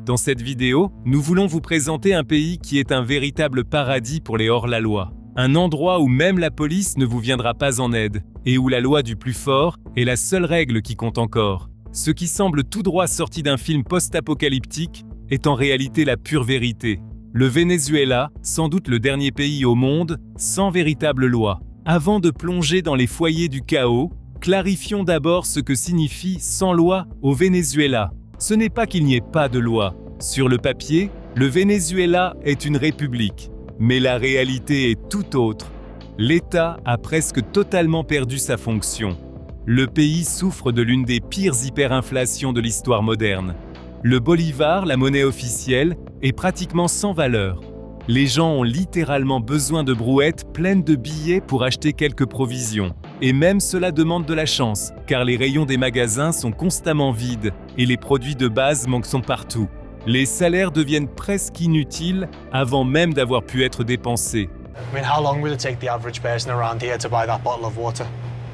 Dans cette vidéo, nous voulons vous présenter un pays qui est un véritable paradis pour les hors-la-loi. Un endroit où même la police ne vous viendra pas en aide, et où la loi du plus fort est la seule règle qui compte encore. Ce qui semble tout droit sorti d'un film post-apocalyptique est en réalité la pure vérité. Le Venezuela, sans doute le dernier pays au monde, sans véritable loi. Avant de plonger dans les foyers du chaos, clarifions d'abord ce que signifie « sans loi » au Venezuela. Ce n'est pas qu'il n'y ait pas de loi. Sur le papier, le Venezuela est une république. Mais la réalité est tout autre. L'État a presque totalement perdu sa fonction. Le pays souffre de l'une des pires hyperinflations de l'histoire moderne. Le bolivar, la monnaie officielle, est pratiquement sans valeur. Les gens ont littéralement besoin de brouettes pleines de billets pour acheter quelques provisions. Et même cela demande de la chance, car les rayons des magasins sont constamment vides et les produits de base manquent partout. Les salaires deviennent presque inutiles avant même d'avoir pu être dépensés. How long will it take the average person around here to buy that bottle of water?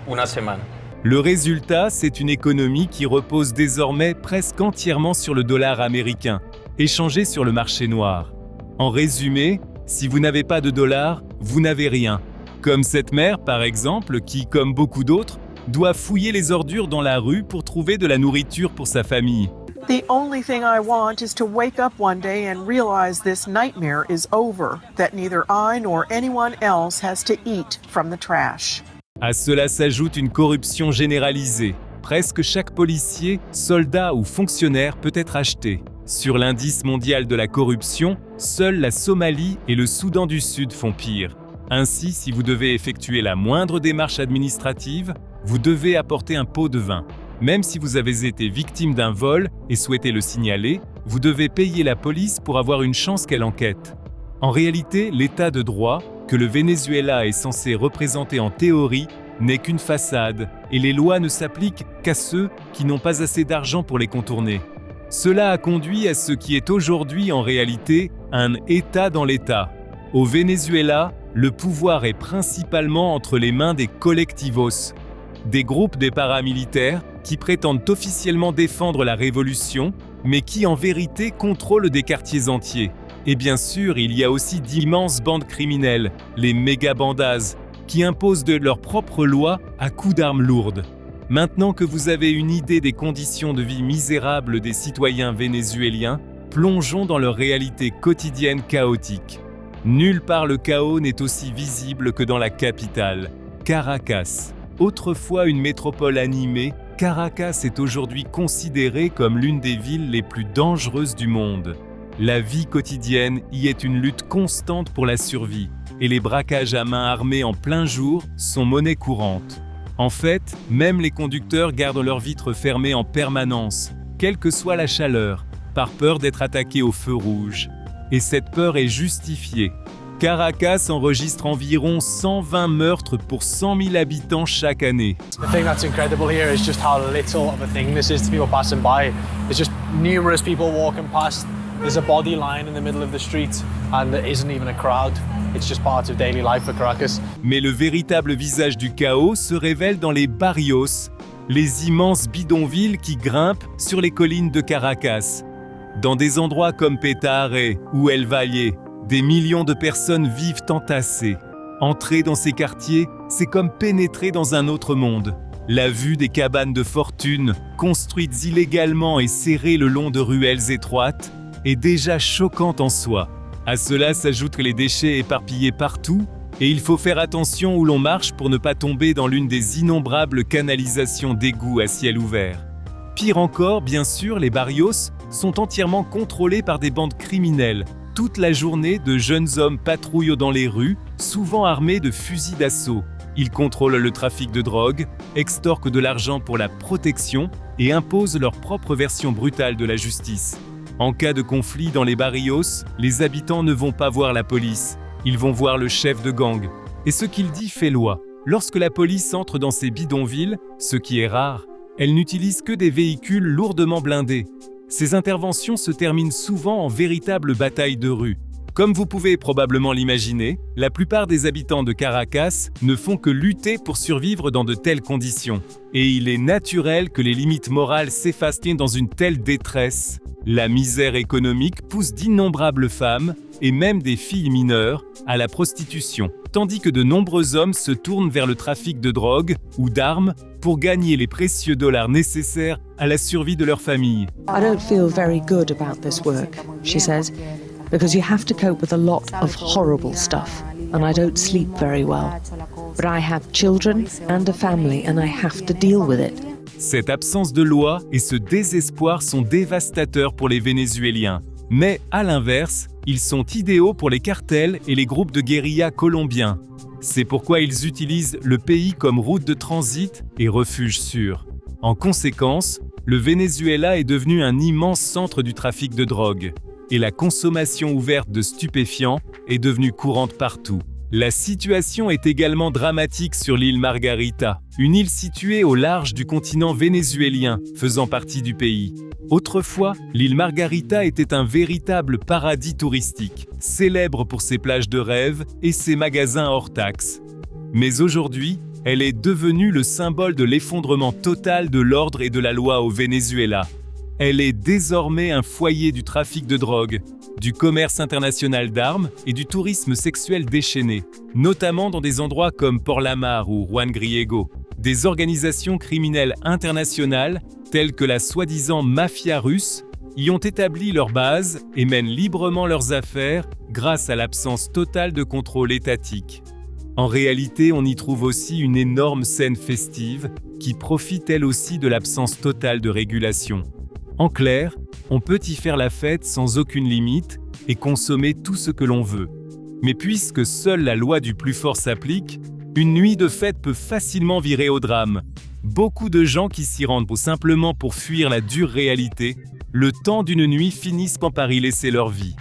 Una semana. Le résultat, c'est une économie qui repose désormais presque entièrement sur le dollar américain, échangé sur le marché noir. En résumé, si vous n'avez pas de dollar, vous n'avez rien. Comme cette mère, par exemple, qui, comme beaucoup d'autres, doit fouiller les ordures dans la rue pour trouver de la nourriture pour sa famille. The only thing I want is to wake up one day and realize this nightmare is over, that neither I nor anyone else has to eat from the trash. À cela s'ajoute une corruption généralisée. Presque chaque policier, soldat ou fonctionnaire peut être acheté. Sur l'indice mondial de la corruption, seuls la Somalie et le Soudan du Sud font pire. Ainsi, si vous devez effectuer la moindre démarche administrative, vous devez apporter un pot de vin. Même si vous avez été victime d'un vol et souhaitez le signaler, vous devez payer la police pour avoir une chance qu'elle enquête. En réalité, l'état de droit, que le Venezuela est censé représenter en théorie, n'est qu'une façade, et les lois ne s'appliquent qu'à ceux qui n'ont pas assez d'argent pour les contourner. Cela a conduit à ce qui est aujourd'hui en réalité un État dans l'État. Au Venezuela, le pouvoir est principalement entre les mains des collectivos, des groupes des paramilitaires qui prétendent officiellement défendre la révolution, mais qui en vérité contrôlent des quartiers entiers. Et bien sûr, il y a aussi d'immenses bandes criminelles, les méga-bandas, qui imposent de leurs propres lois à coups d'armes lourdes. Maintenant que vous avez une idée des conditions de vie misérables des citoyens vénézuéliens, plongeons dans leur réalité quotidienne chaotique. Nulle part le chaos n'est aussi visible que dans la capitale, Caracas. Autrefois une métropole animée, Caracas est aujourd'hui considérée comme l'une des villes les plus dangereuses du monde. La vie quotidienne y est une lutte constante pour la survie, et les braquages à main armée en plein jour sont monnaie courante. En fait, même les conducteurs gardent leurs vitres fermées en permanence, quelle que soit la chaleur, par peur d'être attaqués au feu rouge. Et cette peur est justifiée. Caracas enregistre environ 120 meurtres pour 100 000 habitants chaque année. The thing that's incredible here is just how little of a thing this is to people passing by. It's just numerous people walking past. There's a body lying in the middle of the street and there isn't even a crowd. It's just part of daily life for Caracas. Mais le véritable visage du chaos se révèle dans les barrios, les immenses bidonvilles qui grimpent sur les collines de Caracas. Dans des endroits comme Petare ou El Valle, des millions de personnes vivent entassées. Entrer dans ces quartiers, c'est comme pénétrer dans un autre monde. La vue des cabanes de fortune, construites illégalement et serrées le long de ruelles étroites, est déjà choquante en soi. À cela s'ajoutent les déchets éparpillés partout, et il faut faire attention où l'on marche pour ne pas tomber dans l'une des innombrables canalisations d'égouts à ciel ouvert. Pire encore, bien sûr, les barrios sont entièrement contrôlés par des bandes criminelles. Toute la journée, de jeunes hommes patrouillent dans les rues, souvent armés de fusils d'assaut. Ils contrôlent le trafic de drogue, extorquent de l'argent pour la protection et imposent leur propre version brutale de la justice. En cas de conflit dans les barrios, les habitants ne vont pas voir la police, ils vont voir le chef de gang. Et ce qu'il dit fait loi. Lorsque la police entre dans ces bidonvilles, ce qui est rare, elle n'utilise que des véhicules lourdement blindés. Ces interventions se terminent souvent en véritable bataille de rue. Comme vous pouvez probablement l'imaginer, la plupart des habitants de Caracas ne font que lutter pour survivre dans de telles conditions. Et il est naturel que les limites morales s'effacent dans une telle détresse. La misère économique pousse d'innombrables femmes, et même des filles mineures, à la prostitution, tandis que de nombreux hommes se tournent vers le trafic de drogue ou d'armes pour gagner les précieux dollars nécessaires à la survie de leur famille. I don't feel very good about this work, she says, because you have to cope with a lot of horrible stuff, and I don't sleep very well. But I have children and a family, and I have to deal with it. Cette absence de loi et ce désespoir sont dévastateurs pour les Vénézuéliens. Mais, à l'inverse, ils sont idéaux pour les cartels et les groupes de guérilla colombiens. C'est pourquoi ils utilisent le pays comme route de transit et refuge sûr. En conséquence, le Venezuela est devenu un immense centre du trafic de drogue. Et la consommation ouverte de stupéfiants est devenue courante partout. La situation est également dramatique sur l'île Margarita, une île située au large du continent vénézuélien, faisant partie du pays. Autrefois, l'île Margarita était un véritable paradis touristique, célèbre pour ses plages de rêve et ses magasins hors taxes. Mais aujourd'hui, elle est devenue le symbole de l'effondrement total de l'ordre et de la loi au Venezuela. Elle est désormais un foyer du trafic de drogue, du commerce international d'armes et du tourisme sexuel déchaîné, notamment dans des endroits comme Port-la-Mar ou Juan Griego. Des organisations criminelles internationales, telles que la soi-disant mafia russe, y ont établi leur base et mènent librement leurs affaires grâce à l'absence totale de contrôle étatique. En réalité, on y trouve aussi une énorme scène festive qui profite elle aussi de l'absence totale de régulation. En clair, on peut y faire la fête sans aucune limite et consommer tout ce que l'on veut. Mais puisque seule la loi du plus fort s'applique, une nuit de fête peut facilement virer au drame. Beaucoup de gens qui s'y rendent simplement pour fuir la dure réalité, le temps d'une nuit finissent par y laisser leur vie.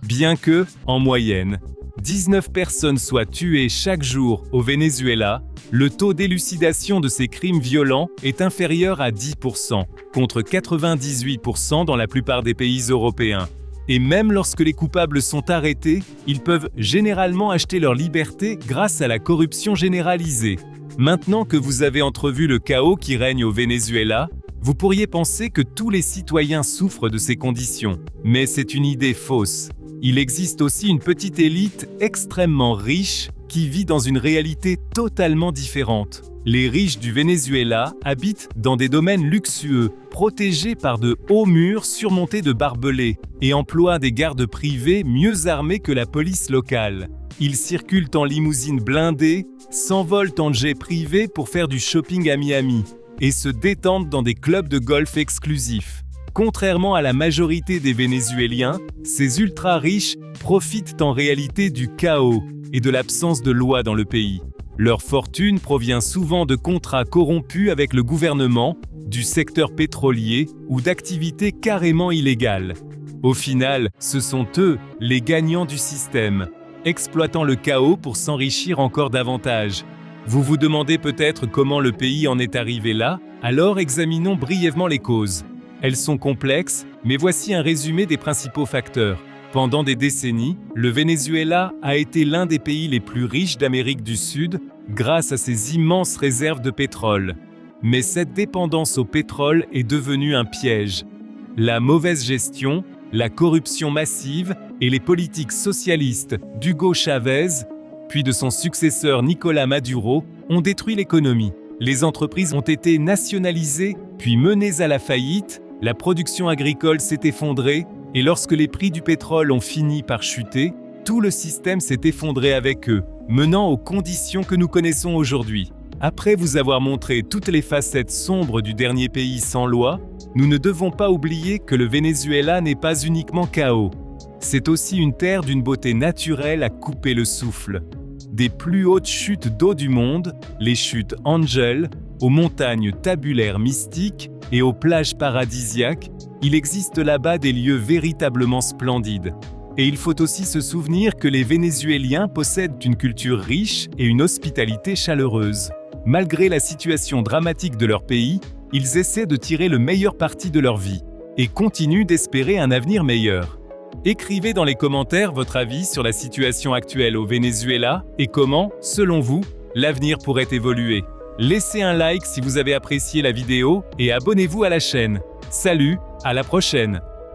Bien que, en moyenne, 19 personnes soient tuées chaque jour au Venezuela, le taux d'élucidation de ces crimes violents est inférieur à 10%, contre 98% dans la plupart des pays européens. Et même lorsque les coupables sont arrêtés, ils peuvent généralement acheter leur liberté grâce à la corruption généralisée. Maintenant que vous avez entrevu le chaos qui règne au Venezuela, vous pourriez penser que tous les citoyens souffrent de ces conditions. Mais c'est une idée fausse. Il existe aussi une petite élite extrêmement riche qui vit dans une réalité totalement différente. Les riches du Venezuela habitent dans des domaines luxueux, protégés par de hauts murs surmontés de barbelés, et emploient des gardes privés mieux armés que la police locale. Ils circulent en limousines blindées, s'envolent en jets privés pour faire du shopping à Miami, et se détendent dans des clubs de golf exclusifs. Contrairement à la majorité des Vénézuéliens, ces ultra-riches profitent en réalité du chaos et de l'absence de loi dans le pays. Leur fortune provient souvent de contrats corrompus avec le gouvernement, du secteur pétrolier ou d'activités carrément illégales. Au final, ce sont eux, les gagnants du système, exploitant le chaos pour s'enrichir encore davantage. Vous vous demandez peut-être comment le pays en est arrivé là? Alors examinons brièvement les causes. Elles sont complexes, mais voici un résumé des principaux facteurs. Pendant des décennies, le Venezuela a été l'un des pays les plus riches d'Amérique du Sud grâce à ses immenses réserves de pétrole. Mais cette dépendance au pétrole est devenue un piège. La mauvaise gestion, la corruption massive et les politiques socialistes d'Hugo Chavez, puis de son successeur Nicolás Maduro, ont détruit l'économie. Les entreprises ont été nationalisées, puis menées à la faillite, la production agricole s'est effondrée, et lorsque les prix du pétrole ont fini par chuter, tout le système s'est effondré avec eux, menant aux conditions que nous connaissons aujourd'hui. Après vous avoir montré toutes les facettes sombres du dernier pays sans loi, nous ne devons pas oublier que le Venezuela n'est pas uniquement chaos. C'est aussi une terre d'une beauté naturelle à couper le souffle. Des plus hautes chutes d'eau du monde, les chutes Angel, aux montagnes tabulaires mystiques et aux plages paradisiaques, il existe là-bas des lieux véritablement splendides. Et il faut aussi se souvenir que les Vénézuéliens possèdent une culture riche et une hospitalité chaleureuse. Malgré la situation dramatique de leur pays, ils essaient de tirer le meilleur parti de leur vie et continuent d'espérer un avenir meilleur. Écrivez dans les commentaires votre avis sur la situation actuelle au Venezuela et comment, selon vous, l'avenir pourrait évoluer. Laissez un like si vous avez apprécié la vidéo et abonnez-vous à la chaîne. Salut, à la prochaine!